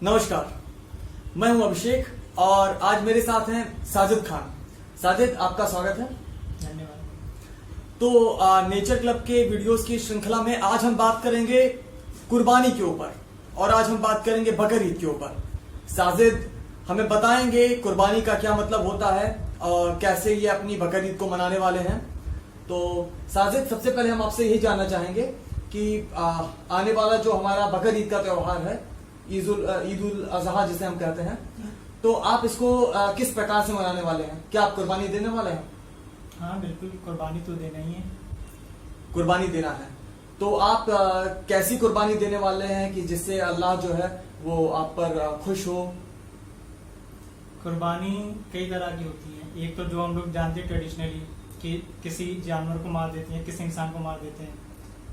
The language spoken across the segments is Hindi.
नमस्कार, मैं हूं अभिषेक और आज मेरे साथ हैं साजिद खान। साजिद, आपका स्वागत है। धन्यवाद। तो नेचर क्लब के वीडियोस की श्रृंखला में आज हम बात करेंगे कुर्बानी के ऊपर और आज हम बात करेंगे बकर ईद के ऊपर। साजिद हमें बताएंगे कुर्बानी का क्या मतलब होता है और कैसे ये अपनी बकर ईद को मनाने वाले हैं। तो साजिद, सबसे पहले हम आपसे यही जानना चाहेंगे कि आने वाला जो हमारा बकर ईद का त्योहार है, ईद उल अजहा जिसे हम कहते हैं, तो आप इसको किस प्रकार से मनाने वाले हैं? क्या आप कुर्बानी देने वाले हैं? हाँ बिल्कुल, कुर्बानी तो देना ही है। कुर्बानी देना है तो आप कैसी कुर्बानी देने वाले हैं कि जिससे अल्लाह जो है वो आप पर खुश हो? कुर्बानी कई तरह की होती है। एक तो जो हम लोग जानते हैं ट्रेडिशनली कि किसी जानवर को मार देते हैं, किसी इंसान को मार देते हैं,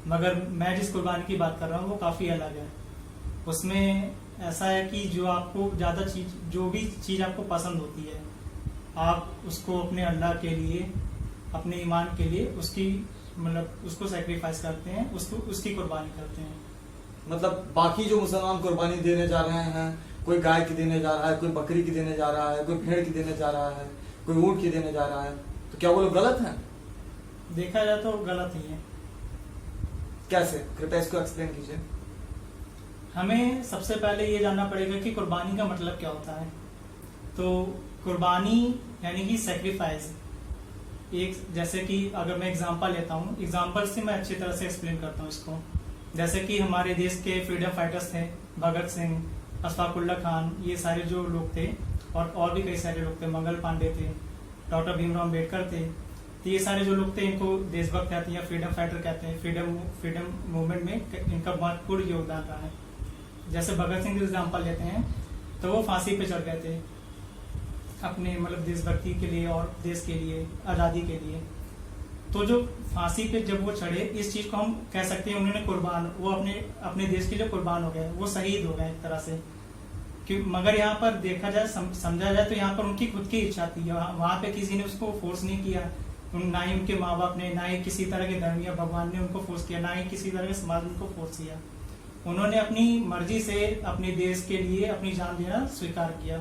मगर मैं जिस कुर्बानी की बात कर रहा हूँ वो काफ़ी अलग है। उसमें ऐसा है कि जो आपको ज़्यादा चीज, जो भी चीज़ आपको पसंद होती है, आप उसको अपने अल्लाह के लिए, अपने ईमान के लिए उसकी मतलब उसको सेक्रीफाइस करते हैं, उसकी कुर्बानी करते हैं। मतलब बाकी जो मुसलमान कुर्बानी देने जा रहे हैं, कोई गाय की देने जा रहा है, कोई बकरी की देने जा रहा है, कोई भेड़ की देने जा रहा है, कोई ऊंट की देने जा रहा है, तो क्या वो लोग गलत हैं? देखा जाए तो गलत ही है। कैसे? कृपया इसको एक्सप्लेन कीजिए। हमें सबसे पहले ये जानना पड़ेगा कि कुर्बानी का मतलब क्या होता है। तो कुर्बानी यानी कि सेक्रीफाइस। एक जैसे कि अगर मैं एग्जांपल लेता हूँ, एग्जांपल से मैं अच्छी तरह से एक्सप्लेन करता हूँ इसको। जैसे कि हमारे देश के फ्रीडम फाइटर्स थे, भगत सिंह, अशफाकुल्ला खान, ये सारे जो लोग थे, और भी कई सारे लोग थे, मंगल पांडे थे, डॉक्टर भीमराव अम्बेडकर थे। तो ये सारे जो लोग थे इनको देशभक्त कहते हैं या फ्रीडम फाइटर कहते हैं। फ्रीडम मूवमेंट में इनका महत्वपूर्ण योगदान रहा है। जैसे भगत सिंह का एग्जाम्पल लेते हैं तो वो फांसी पे चढ़ गए थे अपने मतलब देशभक्ति के लिए और देश के लिए, आज़ादी के लिए। तो जो फांसी पे जब वो चढ़े, इस चीज को हम कह सकते हैं उन्होंने वो अपने देश के लिए कुर्बान हो गए, वो शहीद हो गए एक तरह से। कि मगर यहाँ पर देखा जाए, समझा जाए तो यहाँ पर उनकी खुद की इच्छा थी। वहां पे किसी ने उसको फोर्स नहीं किया, ना ही उनके माँ बाप ने, ना ही किसी तरह के धर्म या भगवान ने उनको फोर्स किया, ना ही किसी तरह के समाज ने उनको फोर्स किया। उन्होंने अपनी मर्जी से अपने देश के लिए अपनी जान देना स्वीकार किया।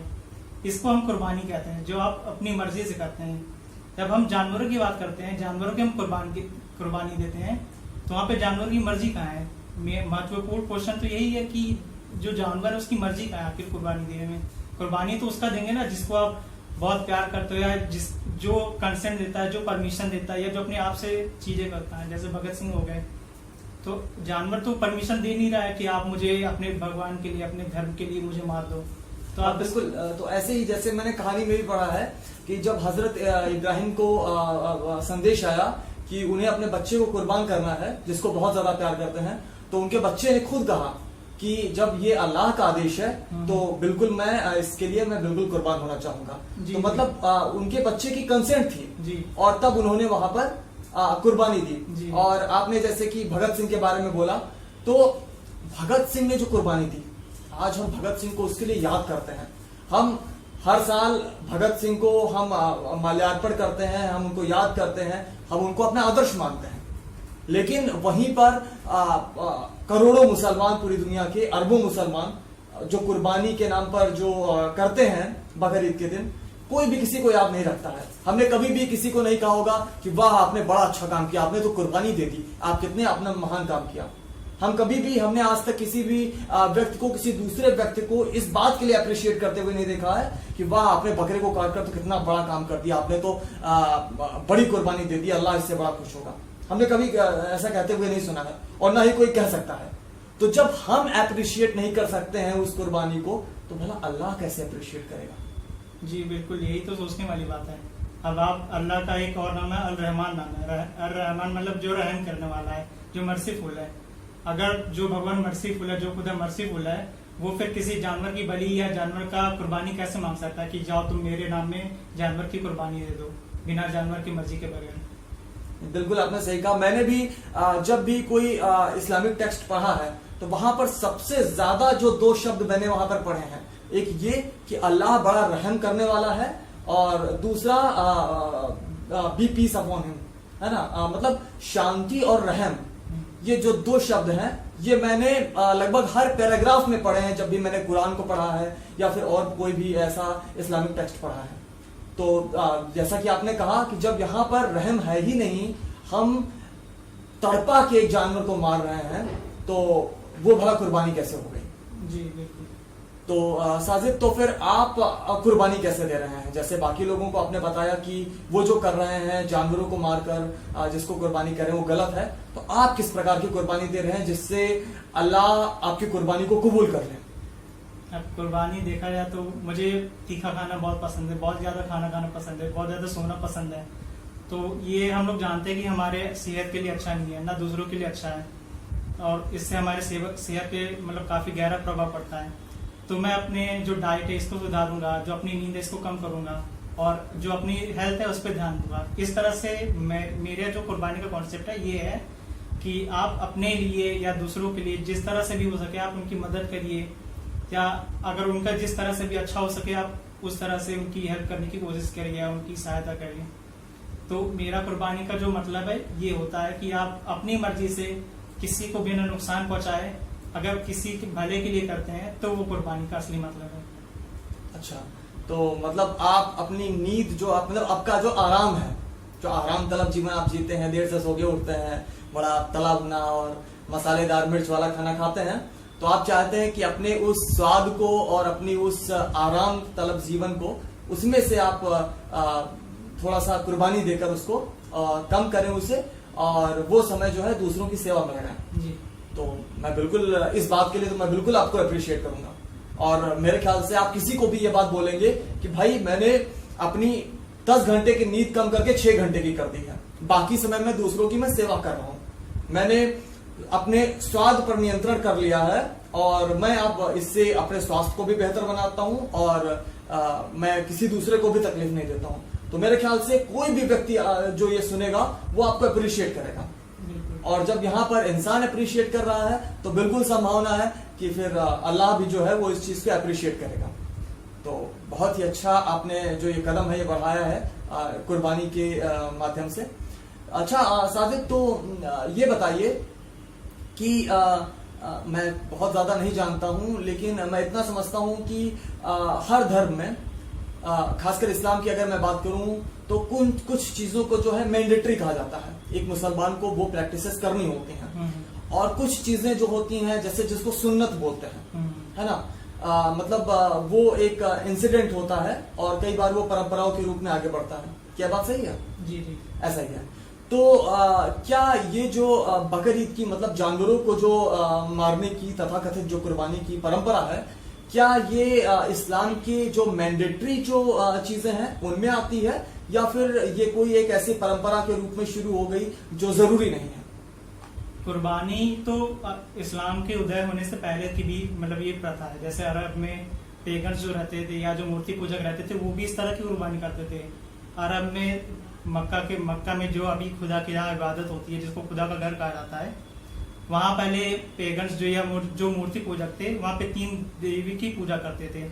इसको हम कुर्बानी कहते हैं, जो आप अपनी मर्जी से करते हैं। जब हम जानवरों की बात करते हैं, जानवरों की हम कुर्बानी देते हैं, तो वहाँ पे जानवर की मर्जी कहाँ है? महत्वपूर्ण क्वेश्चन तो यही है कि जो जानवर है उसकी मर्जी कहाँ है आखिर कुर्बानी देने में? कुर्बानी तो उसका देंगे ना जिसको आप बहुत प्यार करते हो, या जो कंसेंट देता है, जो परमिशन देता है, या जो अपने आप से चीजें करता है। जैसे भगत सिंह हो गए, तो जानवर तो परमिशन दे नहीं रहा है कि आप मुझे अपने भगवान के लिए, अपने धर्म के लिए मुझे मार दो। तो आप बिल्कुल। तो ऐसे ही जैसे मैंने कहानी में भी पढ़ा है कि जब हजरत इब्राहिम को संदेश आया कि उन्हें अपने बच्चे को कुर्बान करना है, जिसको बहुत ज्यादा प्यार करते हैं, तो उनके बच्चे ने खुद कहा कि जब ये अल्लाह का आदेश है तो बिल्कुल मैं इसके लिए मैं बिल्कुल कुर्बान होना चाहूंगा। तो मतलब उनके बच्चे की कंसेंट थी और तब उन्होंने वहां पर कुर्बानी दी। और आपने जैसे कि भगत सिंह के बारे में बोला, तो भगत सिंह ने जो कुर्बानी दी, आज हम भगत सिंह को उसके लिए याद करते हैं। हम हर साल भगत सिंह को हम माल्यार्पण करते हैं, हम उनको याद करते हैं, हम उनको अपना आदर्श मानते हैं। लेकिन वहीं पर करोड़ों मुसलमान, पूरी दुनिया के अरबों मुसलमान जो कुर्बानी के नाम पर जो करते हैं बकर ईद के दिन, कोई भी किसी को याद नहीं रखता है। हमने कभी भी किसी को नहीं कहा होगा कि वाह आपने बड़ा अच्छा काम किया, आपने तो कुर्बानी दे दी, आप कितने अपना महान काम किया। हमने आज तक किसी भी व्यक्ति को, किसी दूसरे व्यक्ति को इस बात के लिए अप्रिशिएट करते हुए नहीं देखा है कि वाह आपने बकरे को काटकर तो कितना बड़ा काम कर दिया, आपने तो बड़ी कुर्बानी दे दी, अल्लाह इससे बड़ा खुश होगा। हमने कभी ऐसा कहते हुए नहीं सुना है और ना ही कोई कह सकता है। तो जब हम अप्रिशिएट नहीं कर सकते हैं उस कुर्बानी को, तो भला अल्लाह कैसे अप्रिशिएट करेगा? जी बिल्कुल, यही तो सोचने वाली बात है। अब आप, अल्लाह का एक और नाम है अल रहमान नाम है। अल रहमान मतलब जो रहम करने वाला है, जो मर्सीफुल है। अगर जो भगवान मर्सीफुल है, जो खुदा मर्सीफुल है, वो फिर किसी जानवर की बलि या जानवर का कुर्बानी कैसे मांग सकता है कि जाओ तुम मेरे नाम में जानवर की कुर्बानी दे दो, बिना जानवर की मर्जी के बगैर? बिल्कुल आपने सही कहा। मैंने भी जब भी कोई इस्लामिक टेक्स्ट पढ़ा है तो वहां पर सबसे ज्यादा जो दो शब्द मैंने वहां पर पढ़े हैं, एक ये कि अल्लाह बड़ा रहम करने वाला है, और दूसरा बी पीस अपॉन हिम, है ना। मतलब शांति और रहम, ये जो दो शब्द हैं ये मैंने लगभग हर पैराग्राफ में पढ़े हैं, जब भी मैंने कुरान को पढ़ा है या फिर और कोई भी ऐसा इस्लामिक टेक्स्ट पढ़ा है। तो जैसा कि आपने कहा कि जब यहाँ पर रहम है ही नहीं, हम तड़पा के एक जानवर को मार रहे हैं, तो वो भला कुर्बानी कैसे हो गई? जी बिल्कुल। तो साजिद, तो फिर आप कुर्बानी कैसे दे रहे हैं? जैसे बाकी लोगों को आपने बताया कि वो जो कर रहे हैं जानवरों को मारकर जिसको कुर्बानी करें वो गलत है, तो आप किस प्रकार की कुर्बानी दे रहे हैं जिससे अल्लाह आपकी कुर्बानी को कबूल कर ले? अब कुर्बानी देखा जाए तो मुझे तीखा खाना बहुत पसंद है, बहुत ज्यादा खाना खाना पसंद है, बहुत ज्यादा सोना पसंद है। तो ये हम लोग जानते हैं कि हमारे सेहत के लिए अच्छा नहीं है, ना दूसरों के लिए अच्छा है, और इससे हमारे सेहत पे मतलब काफी गहरा प्रभाव पड़ता है। तो मैं अपने जो डाइट है इसको सुधारूंगा, जो अपनी नींद है इसको कम करूंगा, और जो अपनी हेल्थ है उस पर ध्यान दूंगा। इस तरह से मेरे जो कुर्बानी का कॉन्सेप्ट है ये है कि आप अपने लिए या दूसरों के लिए जिस तरह से भी हो सके आप उनकी मदद करिए, या अगर उनका जिस तरह से भी अच्छा हो सके आप उस तरह से उनकी हेल्प करने की कोशिश करिए या उनकी सहायता करिए। तो मेरा कुर्बानी का जो मतलब है ये होता है कि आप अपनी मर्जी से किसी को बिना नुकसान पहुंचाए अगर किसी के भले के लिए करते हैं तो वो कुर्बानी का असली मतलब है। अच्छा, तो मतलब आप अपनी नींद जो आप मतलब आपका जो आराम है, जो आराम तलब जीवन आप जीते हैं, देर से सो के उठते हैं, बड़ा तला भुना और मसालेदार मिर्च वाला खाना खाते हैं, तो आप चाहते हैं कि अपने उस स्वाद को और अपनी उस आराम तलब जीवन को उसमें से आप थोड़ा सा कुर्बानी देकर उसको कम करें उसे, और वो समय जो है दूसरों की सेवा में लगाएं। जी। तो मैं बिल्कुल इस बात के लिए तो मैं बिल्कुल आपको अप्रिशिएट करूंगा, और मेरे ख्याल से आप किसी को भी ये बात बोलेंगे कि भाई मैंने अपनी 10 घंटे की नींद कम करके 6 घंटे की कर दी है, बाकी समय में दूसरों की मैं सेवा कर रहा हूं, मैंने अपने स्वाद पर नियंत्रण कर लिया है, और मैं अब इससे अपने स्वास्थ्य को भी बेहतर बनाता हूं, और मैं किसी दूसरे को भी तकलीफ नहीं देता हूं। तो मेरे ख्याल से कोई भी व्यक्ति जो ये सुनेगा वो आपको अप्रिशिएट करेगा, और जब यहाँ पर इंसान अप्रिशिएट कर रहा है तो बिल्कुल संभावना है कि फिर अल्लाह भी जो है वो इस चीज को अप्रिशिएट करेगा। तो बहुत ही अच्छा आपने जो ये कदम है ये बढ़ाया है कुर्बानी के माध्यम से। अच्छा साजिद, तो ये बताइए कि मैं बहुत ज्यादा नहीं जानता हूं, लेकिन मैं इतना समझता हूं कि हर धर्म में खासकर इस्लाम की अगर मैं बात करूं तो कुछ चीजों को जो है मैंडेटरी कहा जाता है, एक मुसलमान को वो प्रैक्टिसेस करनी होती हैं, और कुछ चीजें जो होती हैं जैसे जिसको सुन्नत बोलते हैं, है ना, मतलब वो एक इंसिडेंट होता है और कई बार वो परंपराओं के रूप में आगे बढ़ता है। क्या बात सही है? जी जी, ऐसा ही है। तो क्या ये जो बकर ईद की मतलब जानवरों को जो मारने की तथाकथित जो कुर्बानी की परंपरा है, क्या ये इस्लाम की जो मैंडेटरी जो चीजें हैं उनमें आती है, या फिर ये कोई एक ऐसी परंपरा के रूप में शुरू हो गई जो जरूरी नहीं है? कुर्बानी तो इस्लाम के उदय होने से पहले की भी मतलब ये प्रथा है। जैसे अरब में पेगन्स जो रहते थे या जो मूर्ति पूजक रहते थे वो भी इस तरह की कुर्बानी करते थे। अरब में मक्का में जो अभी खुदा की जहाँ इबादत होती है, जिसको खुदा का घर कहा जाता है, वहां पहले पेगन्स जो मूर्ति पूजक थे वहां पे 3 देवी की पूजा करते थे,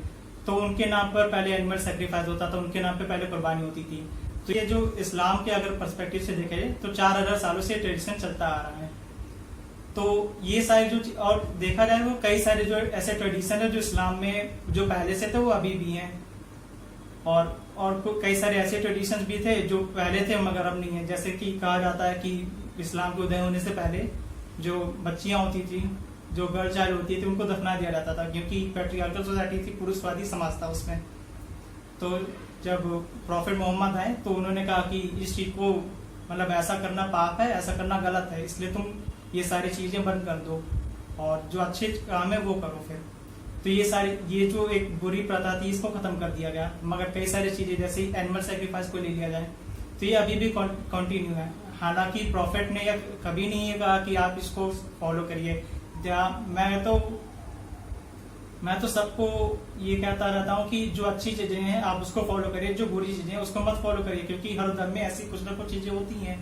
तो उनके नाम पर पहले एनिमल सेक्रीफाइस होता था, उनके नाम पे पहले कुर्बानी होती थी। तो ये जो इस्लाम के अगर पर्सपेक्टिव से देखे तो 4000 सालों से ट्रेडिशन चलता आ रहा है। तो ये सारे जो और देखा जाए वो कई सारे जो ऐसे ट्रेडिशन है जो इस्लाम में जो पहले से थे वो अभी भी हैं, और कई सारे ऐसे ट्रेडिशंस भी थे जो पहले थे मगर अब नहीं है। जैसे कि कहा जाता है कि इस्लाम के उदय होने से पहले जो बच्चियां होती थी, जो गर्ल चाइल्ड होती थी, उनको दफना दिया जाता था, क्योंकि पैट्रियार्कल सोसाइटी थी, पुरुषवादी समाज था उसमें। तो जब प्रॉफिट मोहम्मद आए तो उन्होंने कहा कि इस चीज को मतलब ऐसा करना पाप है, ऐसा करना गलत है, इसलिए तुम ये सारी चीजें बंद कर दो और जो अच्छे काम है वो करो। फिर तो ये जो एक बुरी प्रथा थी इसको खत्म कर दिया गया, मगर कई सारी चीजें जैसे एनिमल सेक्रीफाइस को ले लिया जाए तो ये अभी भी कंटिन्यू है। हालांकि प्रॉफिट ने कभी नहीं ये कहा कि आप इसको फॉलो करिए। मैं तो सबको ये कहता रहता हूँ कि जो अच्छी चीजें हैं आप उसको फॉलो करिए, जो बुरी चीजें हैं उसको मत फॉलो करिए, क्योंकि हर धर्म में ऐसी कुछ ना कुछ चीजें होती हैं।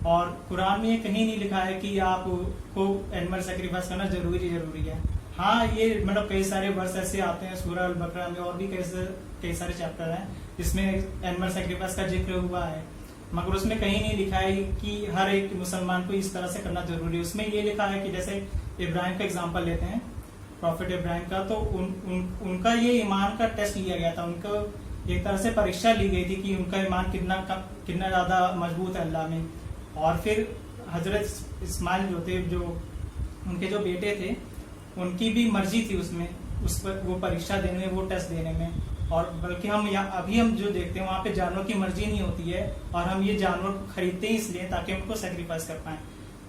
और कुरान में कहीं नहीं लिखा है कि आपको एनिमल सेक्रीफाइस करना जरूरी है। हाँ, ये मतलब कई सारे वर्स ऐसे आते हैं सूरह अल बकरा में, और भी कई सारे चैप्टर हैं जिसमें एनिमल सेक्रीफाइस का जिक्र हुआ है, मगर उसमें कहीं नहीं लिखा है कि हर एक मुसलमान को इस तरह से करना जरूरी है। उसमें ये लिखा है कि जैसे इब्राहिम का एग्जांपल लेते हैं, प्रॉफिट इब्राहिम का, तो उनका ये ईमान का टेस्ट लिया गया था, उनको एक तरह से परीक्षा ली गई थी कि उनका ईमान कितना ज्यादा मजबूत है अल्लाह में। और फिर हजरत इस्माइल जो थे, जो उनके जो बेटे थे, उनकी भी मर्जी थी उसमें, उस पर वो परीक्षा देने में, वो टेस्ट देने में। और बल्कि अभी हम जो देखते हैं वहाँ पे जानवर की मर्जी नहीं होती है, और हम ये जानवर को खरीदते ही इसलिए ताकि हम उनको सेक्रीफाइस कर पाए।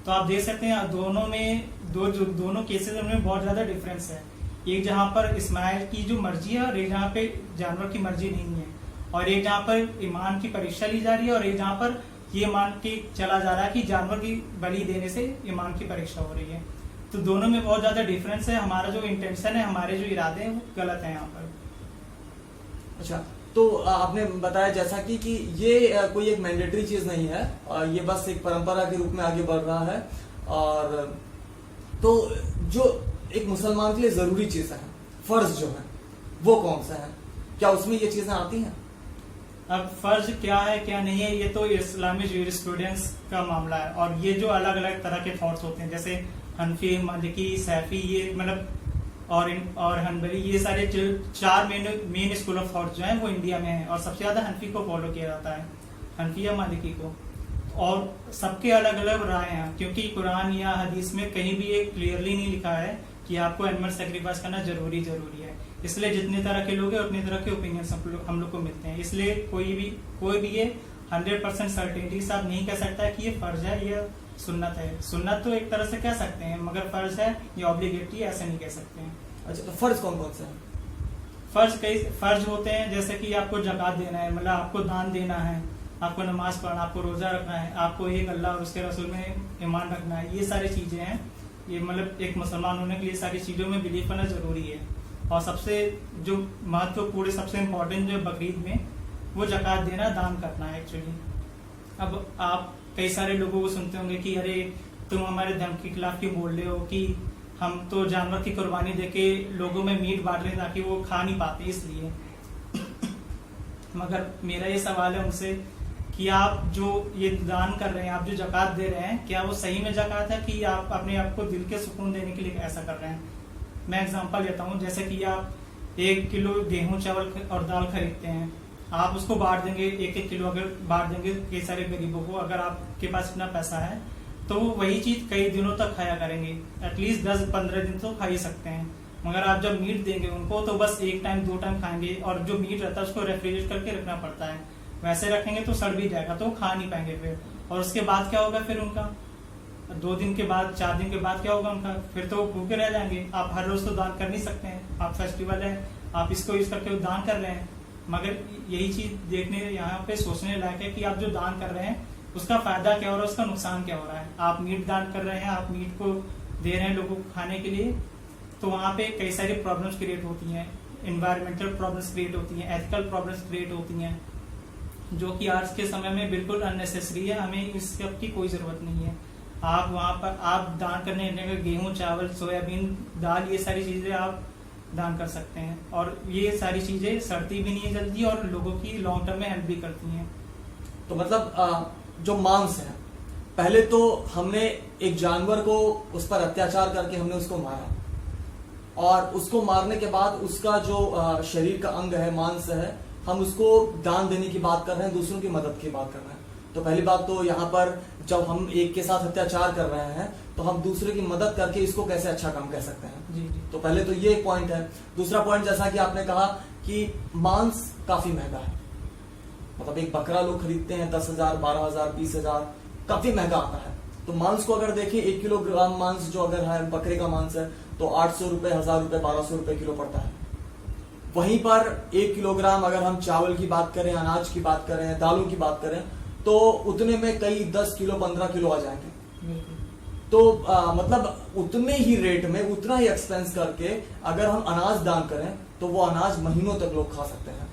तो आप देख सकते हैं दोनों में दोनों केसेस में बहुत ज्यादा डिफरेंस है। एक जहाँ पर इस्माइल की जो मर्जी है और एक जहाँ पे जानवर की मर्जी नहीं है, और एक जहाँ पर ईमान की परीक्षा ली जा रही है, और एक जहाँ पर ये मान के चला जा रहा है कि जानवर की बलि देने से ईमान की परीक्षा हो रही है। तो दोनों में बहुत ज्यादा डिफरेंस है। हमारा जो इंटेंशन है, हमारे जो इरादे हैं, वो गलत है यहाँ पर। अच्छा, तो आपने बताया जैसा कि ये कोई एक मैंडेटरी चीज नहीं है, ये बस एक परंपरा के रूप में आगे बढ़ रहा है। और तो जो एक मुसलमान के लिए जरूरी चीज है, फर्ज जो है, वो कौन सा है? क्या उसमें ये चीजें आती हैं? अब फर्ज क्या है क्या नहीं है, ये तो इस्लामी जूरिस्प्रूडेंस का मामला है। और ये जो अलग अलग तरह के थॉट्स होते हैं, जैसे हनफी, मालिकी, सैफी, ये मतलब और हनबली, ये सारे जो 4 मेन स्कूल ऑफ थॉट जो है वो इंडिया में है। और सबसे ज्यादा हनफी को फॉलो किया जाता है, हनफी या मालिकी को। और सबके अलग अलग राय हैं, क्योंकि कुरान या हदीस में कहीं भी ये क्लियरली नहीं लिखा है कि आपको एनिमल सेक्रीफाइस करना जरूरी है। इसलिए जितने तरह के लोग हैं उतनी तरह के ओपिनियंस हम लोग को मिलते हैं। इसलिए कोई भी ये 100% सर्टेनिटी से आप नहीं कह सकता कि ये फर्ज है या सुन्नत है। सुन्नत तो एक तरह से कह सकते हैं, मगर फर्ज है या ऑब्लिगेटरी ऐसे नहीं कह सकते हैं। अच्छा, तो फर्ज कौन कौन से हैं? कई फर्ज होते हैं, जैसे कि आपको ज़कात देना है, मतलब आपको दान देना है, आपको नमाज पढ़ना, आपको रोजा रखना है, आपको एक अल्लाह और उसके रसूल में ईमान रखना है। ये सारी चीजें हैं, ये मतलब एक मुसलमान होने के लिए सारी चीजों में बिलीव करना जरूरी है। और सबसे जो महत्वपूर्ण, सबसे इम्पोर्टेंट जो बकरीद में, वो ज़कात देना, दान करना है एक्चुअली। अब आप कई सारे लोगों को सुनते होंगे कि अरे तुम हमारे धर्म के खिलाफ क्यों बोल रहे हो, कि हम तो जानवर की कुर्बानी देके लोगों में मीट बांट रहे हैं ताकि वो खा नहीं पाते इसलिए। मगर मेरा ये सवाल है उनसे कि आप जो ये दान कर रहे हैं, आप जो ज़कात दे रहे हैं, क्या वो सही में ज़कात है कि आप अपने आप को दिल के सुकून देने के लिए ऐसा कर रहे हैं? मैं एग्जांपल लेता हूँ, जैसे कि आप 1 किलो गेहूं, चावल और दाल खरीदते हैं, आप उसको बांट देंगे 1-1 किलो, अगर बांट देंगे कई सारे गरीबों को, अगर आपके पास इतना पैसा है तो वही चीज कई दिनों तक खाया करेंगे, एटलीस्ट 10-15 दिन तो खा ही सकते हैं। मगर आप जब मीट देंगे उनको तो बस 1 टाइम 2 टाइम खाएंगे, और जो मीट रहता है उसको रेफ्रिजरेट करके रखना पड़ता है, वैसे रखेंगे तो सड़ भी जाएगा, तो खा नहीं पाएंगे फिर। और उसके बाद क्या होगा फिर उनका? 2 दिन के बाद, 4 दिन के बाद क्या होगा उनका? फिर तो भूखे रह जाएंगे। आप हर रोज तो दान कर नहीं सकते हैं, आप फेस्टिवल है, आप इसको यूज करके दान कर रहे हैं। मगर यही चीज देखने, यहाँ पे सोचने लायक है कि आप जो दान कर रहे हैं उसका फायदा क्या हो रहा है, उसका नुकसान क्या हो रहा है। आप मीट दान कर रहे हैं, आप मीट को दे रहे हैं लोगों को खाने के लिए, तो वहाँ पे कई सारी प्रॉब्लम्स क्रिएट होती हैं, इन्वायरमेंटल प्रॉब्लम्स क्रिएट होती हैं, एथिकल प्रॉब्लम्स क्रिएट होती हैं, जो कि आज के समय में बिल्कुल अननेसेसरी है। हमें इस सब की कोई जरूरत नहीं है। आप वहाँ पर आप दान करने का गेहूं, चावल, सोयाबीन, दाल, ये सारी चीजें आप दान कर सकते हैं, और ये सारी चीजें सड़ती भी नहीं है जल्दी, और लोगों की लॉन्ग टर्म में हेल्प भी करती हैं। तो मतलब जो मांस है, पहले तो हमने एक जानवर को उस पर अत्याचार करके हमने उसको मारा, और उसको मारने के बाद उसका जो शरीर का अंग है, मांस है, हम उसको दान देने की बात कर रहे हैं, दूसरों की मदद की बात कर रहे हैं। तो पहली बात तो यहाँ पर जब हम एक के साथ अत्याचार कर रहे हैं तो हम दूसरे की मदद करके इसको कैसे अच्छा काम कह सकते हैं? जी जी। तो पहले तो ये एक पॉइंट है। दूसरा पॉइंट, जैसा कि आपने कहा कि मांस काफी महंगा है, मतलब एक बकरा लोग खरीदते हैं 10,000, 12,000, 20,000, काफी महंगा आता है। तो मांस को अगर देखें, 1 किलोग्राम मांस जो अगर है, बकरे का मांस है, तो 800 रुपए, 1,000 रुपए, 1,200 रुपए किलो पड़ता है। वहीं पर 1 किलोग्राम अगर हम चावल की बात करें, अनाज की बात करें, दालों की बात करें, तो उतने में कई 10 किलो, 15 किलो आ जाएंगे। तो मतलब उतने ही रेट में, उतना ही एक्सपेंस करके अगर हम अनाज दान करें तो वो अनाज महीनों तक लोग खा सकते हैं।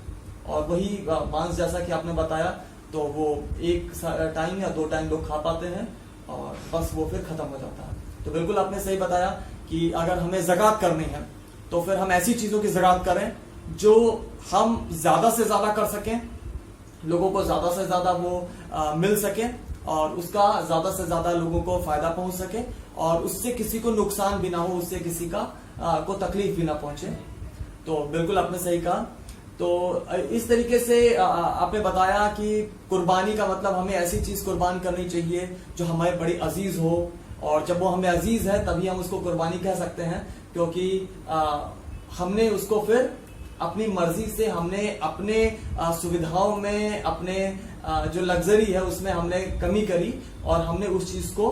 और वही मांस, जैसा कि आपने बताया, तो वो 1 टाइम या 2 टाइम लोग खा पाते हैं, और बस वो फिर खत्म हो जाता है। तो बिल्कुल आपने सही बताया कि अगर हमें ज़कात करनी है तो फिर हम ऐसी चीजों की ज़कात करें जो हम ज्यादा से ज्यादा कर सकें, लोगों को ज्यादा से ज्यादा वो मिल सके, और उसका ज्यादा से ज्यादा लोगों को फायदा पहुंच सके, और उससे किसी को नुकसान भी ना हो, उससे किसी का को तकलीफ भी ना पहुंचे। तो बिल्कुल आपने सही कहा। तो इस तरीके से आपने बताया कि कुर्बानी का मतलब हमें ऐसी चीज कुर्बान करनी चाहिए जो हमारे बड़ी अजीज हो, और जब वो हमें अजीज है तभी हम उसको कुर्बानी कह सकते हैं, क्योंकि हमने उसको फिर अपनी मर्जी से, हमने अपने सुविधाओं में, अपने जो लग्जरी है उसमें हमने कमी करी और हमने उस चीज को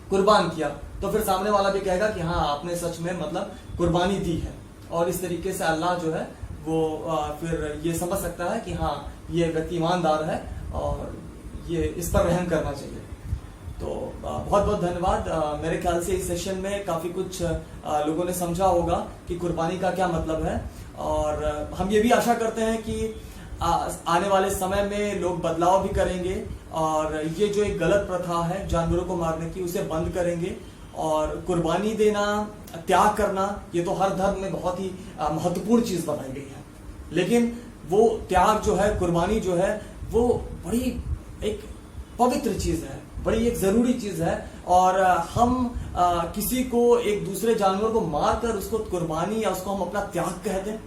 कुर्बान किया, तो फिर सामने वाला भी कहेगा कि हाँ आपने सच में मतलब कुर्बानी दी है। और इस तरीके से अल्लाह जो है वो फिर ये समझ सकता है कि हाँ ये व्यक्ति ईमानदार है और ये इस पर रहम करना चाहिए। तो बहुत बहुत धन्यवाद। मेरे ख्याल से इस सेशन में काफी कुछ लोगों ने समझा होगा कि कुर्बानी का क्या मतलब है, और हम ये भी आशा करते हैं कि आने वाले समय में लोग बदलाव भी करेंगे और ये जो एक गलत प्रथा है जानवरों को मारने की, उसे बंद करेंगे। और कुर्बानी देना, त्याग करना, ये तो हर धर्म में बहुत ही महत्वपूर्ण चीज बताई गई है, लेकिन वो त्याग जो है, कुर्बानी जो है, वो बड़ी एक पवित्र चीज है, बड़ी एक जरूरी चीज है। और हम किसी को, एक दूसरे जानवर को मारकर उसको कुर्बानी या उसको हम अपना त्याग कह दें,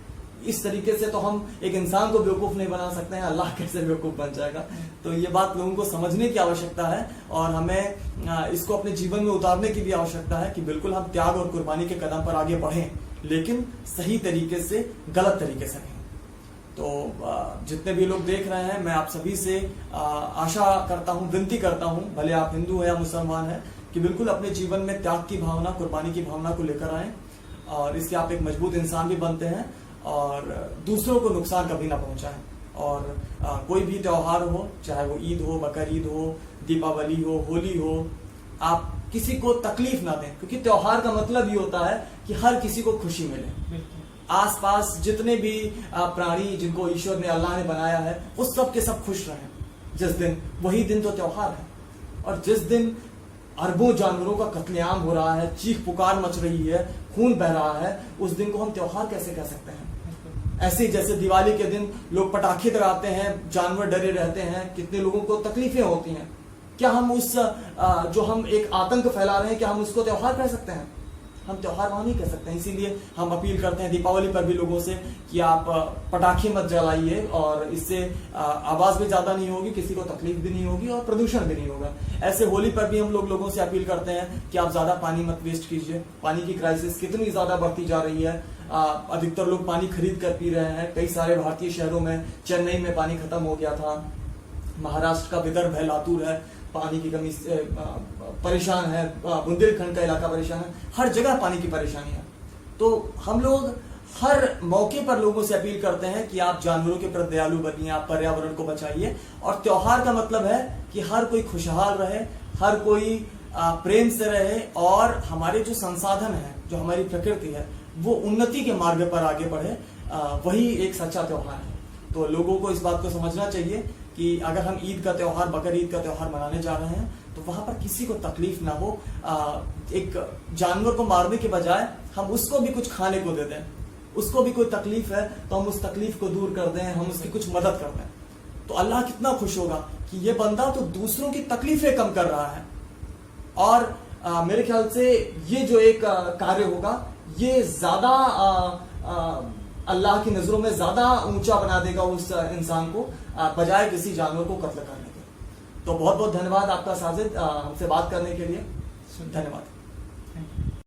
इस तरीके से तो हम एक इंसान को बेवकूफ नहीं बना सकते हैं, अल्लाह कैसे बेवकूफ बन जाएगा। तो ये बात लोगों को समझने की आवश्यकता है और हमें इसको अपने जीवन में उतारने की भी आवश्यकता है कि बिल्कुल हम त्याग और कुर्बानी के कदम पर आगे बढ़ें, लेकिन सही तरीके से, गलत तरीके से नहीं। तो जितने भी लोग देख रहे हैं, मैं आप सभी से आशा करता हूं, विनती करता हूं, भले आप हिंदू हैं या मुसलमान हैं, कि बिल्कुल अपने जीवन में त्याग की भावना, कुर्बानी की भावना को लेकर आएं, और इससे आप एक मजबूत इंसान भी बनते हैं और दूसरों को नुकसान कभी ना पहुंचाएं। और कोई भी त्योहार हो, चाहे वो ईद हो, बकर ईद हो, दीपावली हो, होली हो, आप किसी को तकलीफ ना दें, क्योंकि त्योहार का मतलब ये होता है कि हर किसी को खुशी मिले। आसपास जितने भी प्राणी जिनको ईश्वर ने, अल्लाह ने बनाया है, वो सब के सब खुश रहें जिस दिन, वही दिन तो त्योहार है। और जिस दिन अरबों जानवरों का कत्लेआम हो रहा है, चीख पुकार मच रही है, खून बह रहा है, उस दिन को हम त्योहार कैसे कह सकते हैं? ऐसे ही जैसे दिवाली के दिन लोग पटाखे दगाते हैं, जानवर डरे रहते हैं, कितने लोगों को तकलीफें होती हैं, क्या हम उस जो हम एक आतंक फैला रहे हैं, क्या हम उसको त्योहार कह सकते हैं? हम त्योहार वहां नहीं कह सकते हैं। इसीलिए हम अपील करते हैं दीपावली पर भी लोगों से कि आप पटाखे मत जलाइए, और इससे आवाज भी ज्यादा नहीं होगी, किसी को तकलीफ भी नहीं होगी और प्रदूषण भी नहीं होगा। ऐसे होली पर भी हम लोगों से अपील करते हैं कि आप ज्यादा पानी मत वेस्ट कीजिए। पानी की क्राइसिस कितनी ज्यादा बढ़ती जा रही है, अधिकतर लोग पानी खरीद कर पी रहे हैं। कई सारे भारतीय शहरों में, चेन्नई में पानी खत्म हो गया था, महाराष्ट्र का विदर्भ है, लातूर है, पानी की कमी से परेशान है, बुंदेलखंड का इलाका परेशान है, हर जगह पानी की परेशानी है। तो हम लोग हर मौके पर लोगों से अपील करते हैं कि आप जानवरों के प्रति दयालु बनिए, आप पर्यावरण को बचाइए। और त्योहार का मतलब है कि हर कोई खुशहाल रहे, हर कोई प्रेम से रहे, और हमारे जो संसाधन है, जो हमारी प्रकृति है, वो उन्नति के मार्ग पर आगे बढ़े। वही एक सच्चा त्योहार है। तो लोगों को इस बात को समझना चाहिए कि अगर हम ईद का त्योहार, बकर ईद का त्योहार मनाने जा रहे हैं, तो वहां पर किसी को तकलीफ ना हो। एक जानवर को मारने के बजाय हम उसको भी कुछ खाने को दे दें, उसको भी कोई तकलीफ है तो हम उस तकलीफ को दूर कर दें, हम उसकी कुछ मदद कर दें, तो अल्लाह कितना खुश होगा कि ये बंदा तो दूसरों की तकलीफें कम कर रहा है। और मेरे ख्याल से ये जो एक कार्य होगा, ये ज्यादा अल्लाह की नजरों में ज्यादा ऊंचा बना देगा उस इंसान को, बजाय किसी जानवर को कत्ल करने के। तो बहुत बहुत धन्यवाद आपका साजिद, हमसे बात करने के लिए। धन्यवाद।